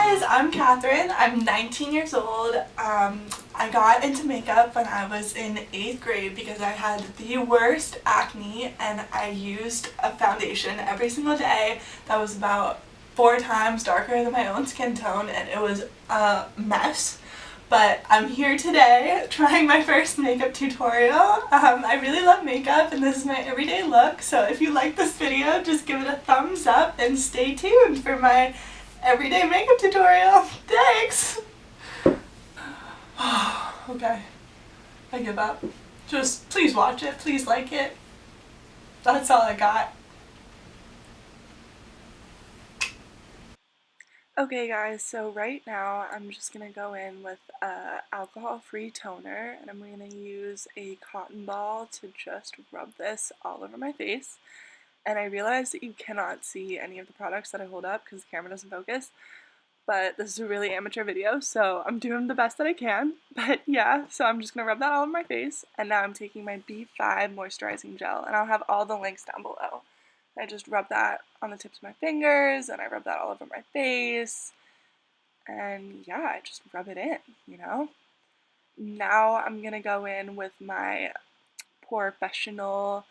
guys, I'm Catherine. I'm 19 years old. I got into makeup when I was in 8th grade because I had the worst acne and I used a foundation every single day that was about 4 times darker than my own skin tone, and it was a mess. But I'm here today trying my first makeup tutorial. I really love makeup and this is my everyday look, so if you like this video, just give it a thumbs up and stay tuned for my everyday makeup tutorial. Thanks! Okay, I give up. Just please watch it, please like it. That's all I got. Okay guys, so right now I'm just going to go in with alcohol-free toner, and I'm going to use a cotton ball to just rub this all over my face. And I realize that you cannot see any of the products that I hold up because the camera doesn't focus, but this is a really amateur video, so I'm doing the best that I can. But yeah, so I'm just going to rub that all over my face, and now I'm taking my B5 moisturizing gel, and I'll have all the links down below. I just rub that on the tips of my fingers, and I rub that all over my face, and yeah, I just rub it in, you know? Now I'm gonna go in with my professional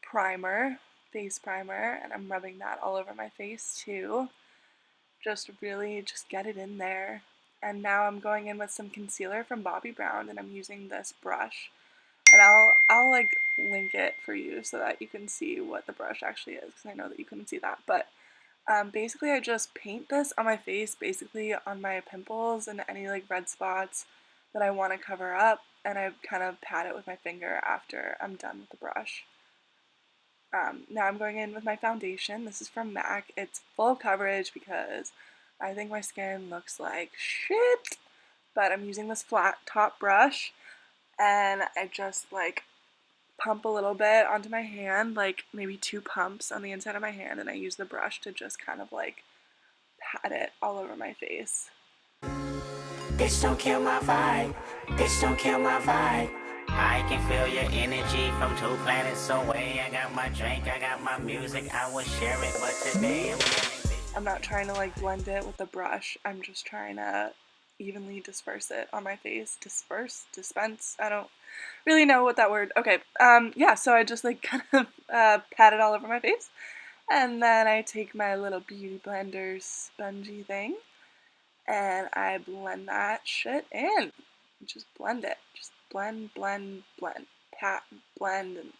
primer, face primer, and I'm rubbing that all over my face too. Just really just get it in there. And now I'm going in with some concealer from Bobbi Brown, and I'm using this brush. And I'll like link it for you so that you can see what the brush actually is, because I know that you couldn't see that. But basically I just paint this on my face, basically on my pimples and any like red spots that I want to cover up, and I kind of pat it with my finger after I'm done with the brush. Now I'm going in with my foundation. This is from MAC. It's full coverage because I think my skin looks like shit, but I'm using this flat top brush, and I just like pump a little bit onto my hand, like maybe 2 pumps on the inside of my hand, and I use the brush to just kind of like pat it all over my face. Bitch, don't kill my vibe. Bitch, don't kill my vibe. I can feel your energy from 2 planets away. I got my drink, I got my music, I would share it, but today I'm not trying to like blend it with a brush. I'm just trying to evenly disperse it on my face. Dispense, I don't really know what that word. Okay, yeah, so I just like kind of pat it all over my face, and then I take my little beauty blender spongy thing and I blend that shit in. Just blend it. Just blend, blend, blend. Pat, blend, and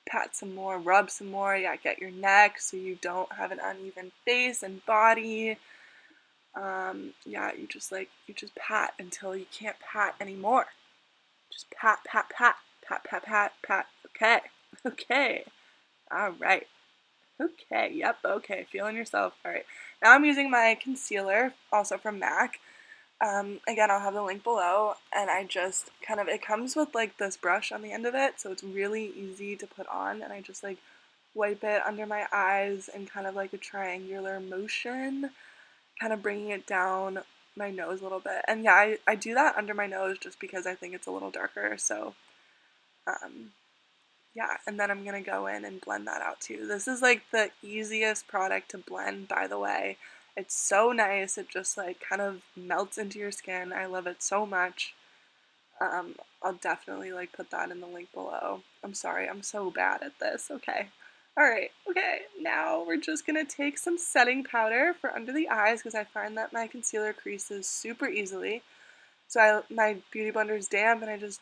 pat some more, rub some more. Yeah, get your neck so you don't have an uneven face and body. Yeah, you just pat until you can't pat anymore. Just pat, pat, pat, pat, pat, pat, pat. Okay, okay, all right. Okay, yep, okay, feeling yourself. All right, now I'm using my concealer, also from MAC. Again, I'll have the link below, and I just kind of, it comes with like this brush on the end of it, so it's really easy to put on, and I just like wipe it under my eyes in kind of like a triangular motion, kind of bringing it down my nose a little bit. And yeah, I do that under my nose just because I think it's a little darker, so yeah, and then I'm gonna go in and blend that out too. This is like the easiest product to blend, by the way. It's so nice, it just like kind of melts into your skin. I love it so much. I'll definitely like put that in the link below. I'm sorry, I'm so bad at this. Okay. Alright, okay, now we're just gonna take some setting powder for under the eyes because I find that my concealer creases super easily. So my beauty blender is damp, and I just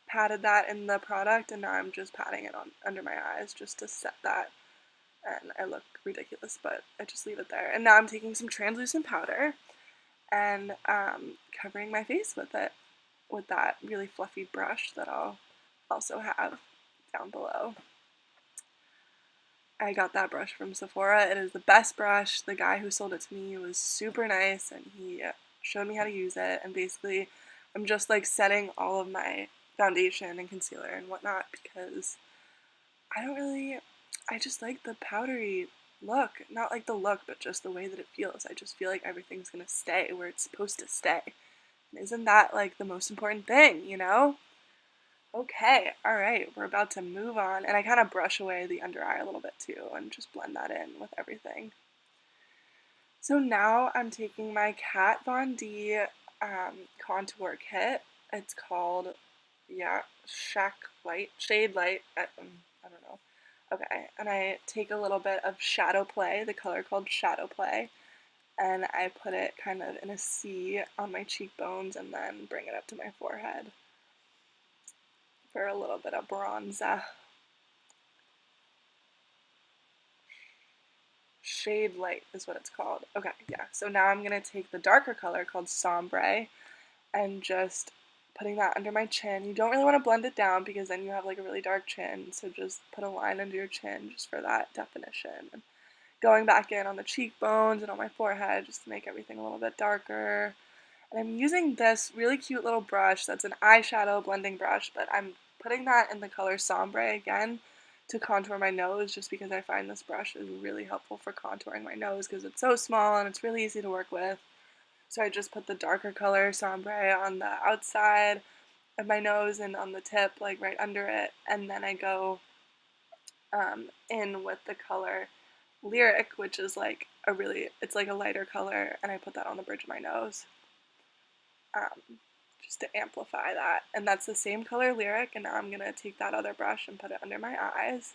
patted that in the product, and now I'm just patting it on under my eyes just to set that, and I look ridiculous, but I just leave it there. And now I'm taking some translucent powder and covering my face with it, with that really fluffy brush that I'll also have down below. I got that brush from Sephora. It is the best brush. The guy who sold it to me was super nice, and he showed me how to use it, and basically I'm just like setting all of my foundation and concealer and whatnot because I just like the powdery look. Not like the look, but just the way that it feels. I just feel like everything's gonna stay where it's supposed to stay. And isn't that like the most important thing, you know? Okay, alright, we're about to move on. And I kind of brush away the under eye a little bit too and just blend that in with everything. So now I'm taking my Kat Von D contour kit. It's called, yeah, Shade Light. I don't know. Okay, and I take a little bit of Shadow Play, the color called Shadow Play, and I put it kind of in a C on my cheekbones and then bring it up to my forehead for a little bit of bronzer. Shade Light is what it's called. Okay, yeah. So now I'm going to take the darker color called Sombre and just putting that under my chin. You don't really want to blend it down because then you have like a really dark chin. So just put a line under your chin just for that definition. And going back in on the cheekbones and on my forehead just to make everything a little bit darker. And I'm using this really cute little brush that's an eyeshadow blending brush, but I'm putting that in the color Sombre again to contour my nose just because I find this brush is really helpful for contouring my nose because it's so small and it's really easy to work with. So I just put the darker color Sombre on the outside of my nose and on the tip, like right under it, and then I go in with the color Lyric, which is like it's like a lighter color, and I put that on the bridge of my nose just to amplify that. And that's the same color Lyric, and now I'm gonna take that other brush and put it under my eyes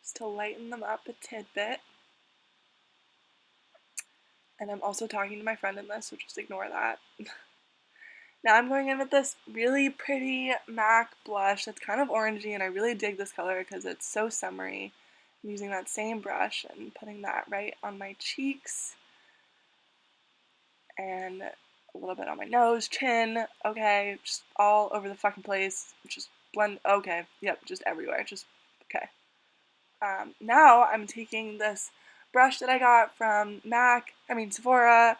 just to lighten them up a tidbit. And I'm also talking to my friend in this, so just ignore that. Now I'm going in with this really pretty MAC blush that's kind of orangey, and I really dig this color because it's so summery. I'm using that same brush and putting that right on my cheeks and a little bit on my nose, chin, okay, just all over the fucking place. Just blend, okay, yep, just everywhere, just, okay. Now I'm taking this brush that I got from Sephora,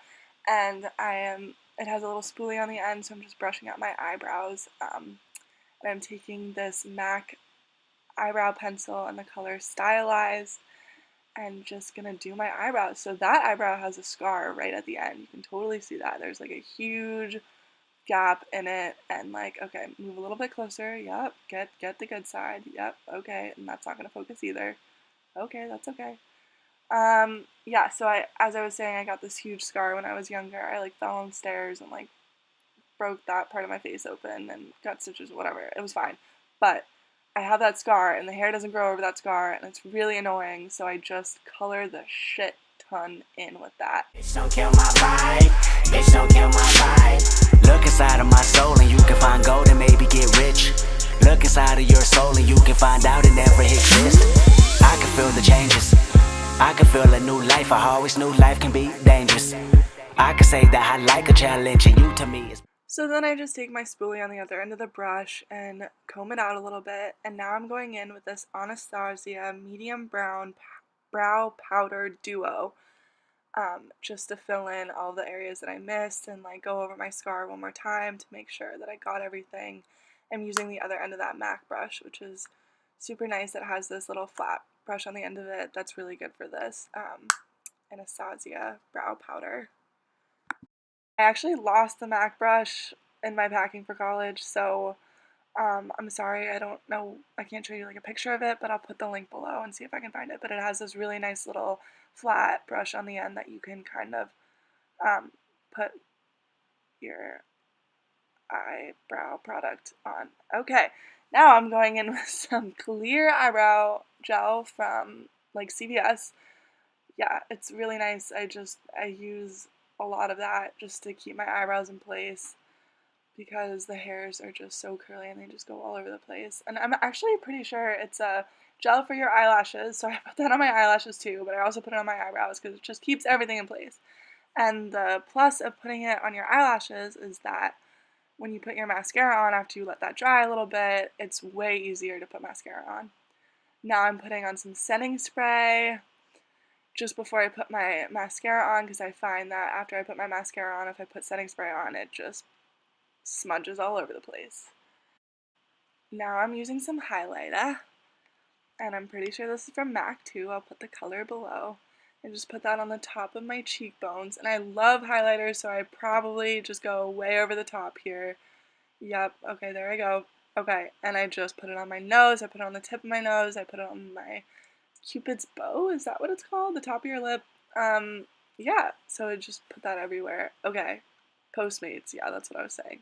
and it has a little spoolie on the end, so I'm just brushing out my eyebrows. And I'm taking this MAC eyebrow pencil in the color Stylized and just gonna do my eyebrows. So that eyebrow has a scar right at the end. You can totally see that. There's like a huge gap in it, and like, okay, move a little bit closer. Yep, get the good side. Yep, okay, and that's not gonna focus either. Okay, that's okay. Yeah, so as I was saying, I got this huge scar when I was younger. I like fell on stairs and like broke that part of my face open and got stitches, whatever. It was fine. But I have that scar and the hair doesn't grow over that scar and it's really annoying, so I just color the shit ton in with that. Bitch, don't kill my vibe. Bitch, don't kill my vibe. Look inside of my soul and you can find gold and maybe get rich. Look inside of your soul and you can find out it never exists. I can feel the changes. I can feel a new life. I always knew life can be dangerous. I can say that I like a challenge and you to me is. So then I just take my spoolie on the other end of the brush and comb it out a little bit, and now I'm going in with this Anastasia medium brown brow powder duo, just to fill in all the areas that I missed and like go over my scar one more time to make sure that I got everything. I'm using the other end of that MAC brush, which is super nice. It has this little flat brush on the end of it that's really good for this Anastasia brow powder. I actually lost the MAC brush in my packing for college, so I'm sorry, I don't know, I can't show you like a picture of it, but I'll put the link below and see if I can find it. But it has this really nice little flat brush on the end that you can kind of put your eyebrow product on. Okay, now I'm going in with some clear eyebrow gel from like CVS. Yeah, it's really nice. I use a lot of that just to keep my eyebrows in place because the hairs are just so curly and they just go all over the place. And I'm actually pretty sure it's a gel for your eyelashes, so I put that on my eyelashes too, but I also put it on my eyebrows because it just keeps everything in place. And the plus of putting it on your eyelashes is that when you put your mascara on after you let that dry a little bit, it's way easier to put mascara on. Now I'm putting on some setting spray just before I put my mascara on because I find that after I put my mascara on, if I put setting spray on, it just smudges all over the place. Now I'm using some highlighter, and I'm pretty sure this is from MAC too. I'll put the color below. And just put that on the top of my cheekbones. And I love highlighters, so I probably just go way over the top here. Yep, okay, there I go. Okay, and I just put it on my nose. I put it on the tip of my nose. I put it on my Cupid's bow. Is that what it's called? The top of your lip. yeah, so I just put that everywhere. Okay, Postmates, yeah, that's what I was saying.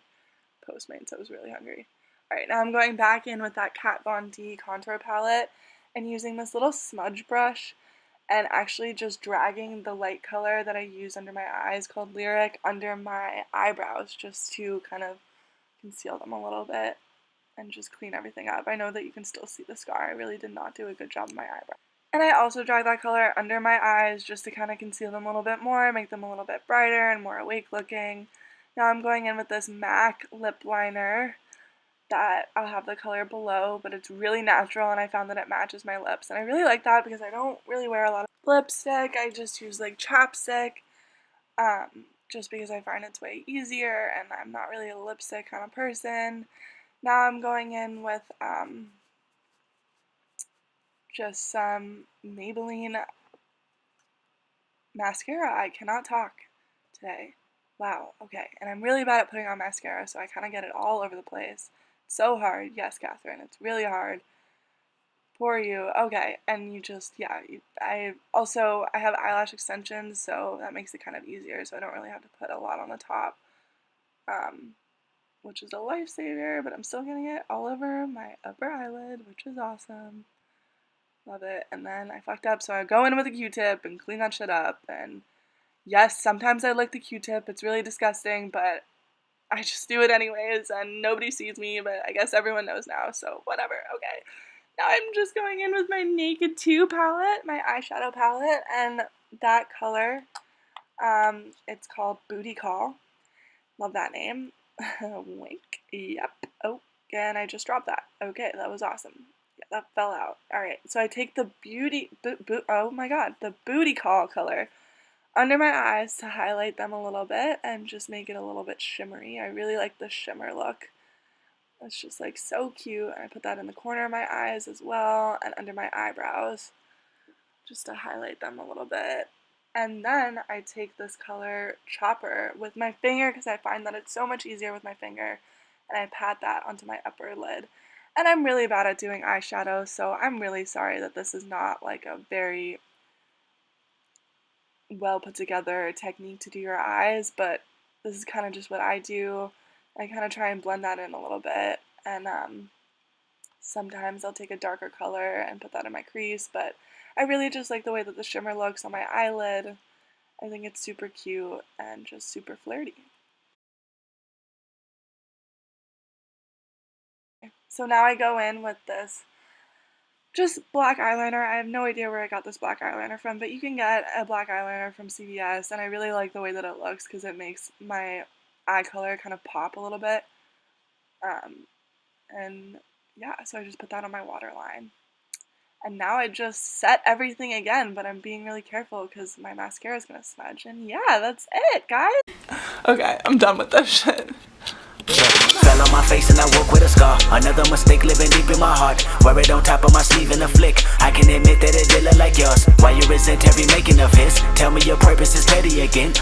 Postmates, I was really hungry. Alright, now I'm going back in with that Kat Von D contour palette and using this little smudge brush and actually just dragging the light color that I use under my eyes called Lyric under my eyebrows just to kind of conceal them a little bit and just clean everything up. I know that you can still see the scar. I really did not do a good job on my eyebrow. And I also drag that color under my eyes just to kind of conceal them a little bit more, make them a little bit brighter and more awake looking. Now I'm going in with this MAC lip liner that I'll have the color below, but it's really natural and I found that it matches my lips. And I really like that because I don't really wear a lot of lipstick. I just use like chapstick just because I find it's way easier and I'm not really a lipstick kind of person. Now I'm going in with just some Maybelline mascara. I cannot talk today. Wow, okay. And I'm really bad at putting on mascara, so I kind of get it all over the place. So hard. Yes, Catherine, it's really hard. Poor you. Okay, and you just, yeah, I have eyelash extensions, so that makes it kind of easier, so I don't really have to put a lot on the top, which is a lifesaver, but I'm still getting it all over my upper eyelid, which is awesome. Love it. And then I fucked up, so I go in with a Q-tip and clean that shit up, and yes, sometimes I lick the Q-tip, it's really disgusting, but I just do it anyways, and nobody sees me, but I guess everyone knows now, so whatever, okay. Now I'm just going in with my Naked 2 palette, my eyeshadow palette, and that color, it's called Booty Call. Love that name. Wink. Yep. Oh, and I just dropped that. Okay, that was awesome. Yeah, that fell out. Alright, so I take the oh my god, the Booty Call color under my eyes to highlight them a little bit and just make it a little bit shimmery. I really like the shimmer look. It's just like so cute. And I put that in the corner of my eyes as well and under my eyebrows just to highlight them a little bit. And then I take this color Chopper with my finger because I find that it's so much easier with my finger, and I pat that onto my upper lid. And I'm really bad at doing eyeshadow, so I'm really sorry that this is not like a very well put together technique to do your eyes, but this is kind of just what I do. I kind of try and blend that in a little bit, and sometimes I'll take a darker color and put that in my crease, but I really just like the way that the shimmer looks on my eyelid. I think it's super cute and just super flirty. So now I go in with this just black eyeliner. I have no idea where I got this black eyeliner from, but you can get a black eyeliner from CVS, and I really like the way that it looks because it makes my eye color kind of pop a little bit. And yeah, so I just put that on my waterline. And now I just set everything again, but I'm being really careful because my mascara is going to smudge. And yeah, that's it, guys. Okay, I'm done with this shit. Fell on my face and I woke with a scar. Another mistake living deep in my heart. Wear it on top of my sleeve in a flick. I can admit that it did look like yours. Why you resent every making of his? Tell me your purpose is petty again.